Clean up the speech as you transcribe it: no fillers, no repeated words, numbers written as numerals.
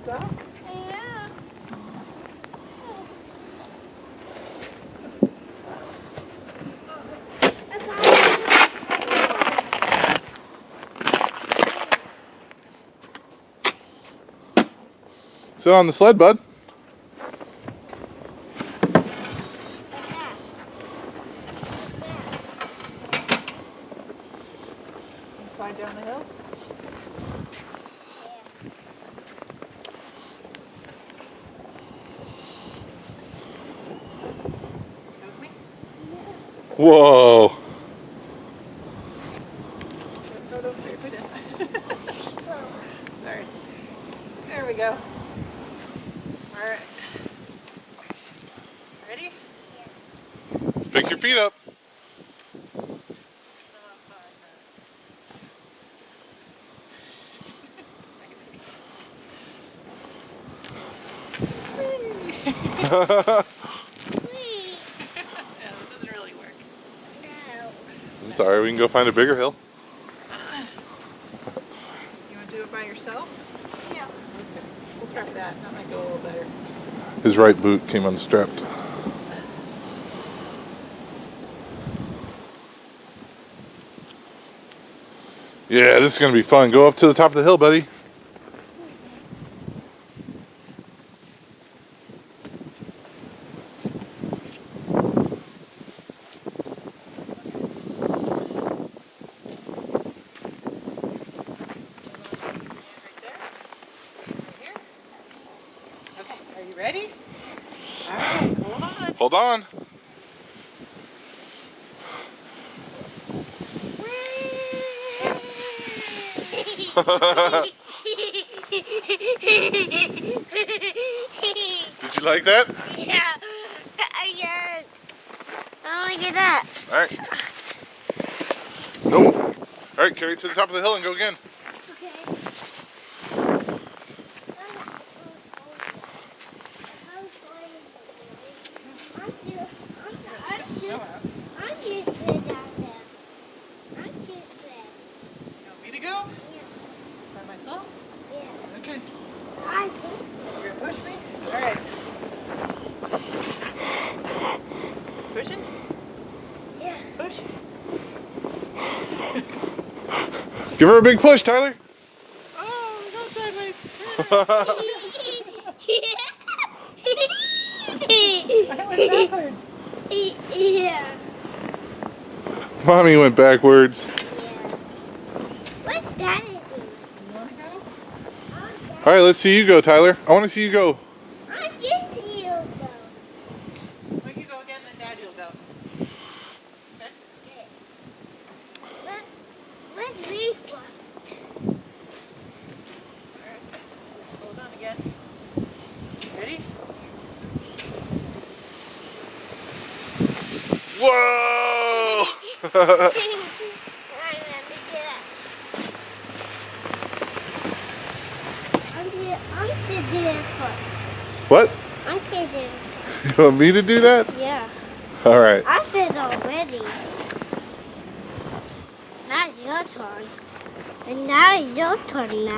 stop? Yeah. Sit on the sled, bud. Slide down the hill? Sit with me? Whoa. No, don't put your foot in. Sorry. There we go. Alright. Ready? Pick your feet up. Yeah, that doesn't really work. I'm sorry, we can go find a bigger hill. You want to do it by yourself? Yeah. Okay. We'll try that. That might go a little better. His right boot came unstrapped. Yeah, this is going to be fun. Go up to the top of the hill, buddy. Okay, are you ready? Alright, hold on. Hold on. Did you like that? Yeah. Yes. Oh, look at that. All right. Nope. All right, carry it to the top of the hill and go again. You want me to go? By myself? Okay. You're gonna push me? Alright. Pushing? Push. Give her a big push, Tyler. Oh, go sideways. I went backwards. Yeah. Mommy went backwards. What's that? You wanna go? All right, let's see you go, Tyler. I want to see you go. I just see you go. Well, you go again, then Daddy will go. Okay? Let's me first. Alright. Hold on again. Ready? Whoa! I'm to do it first. What? I'm to do it. You want me to do that? Yeah. All right. I said already. Now it's your turn. And now it's your turn now.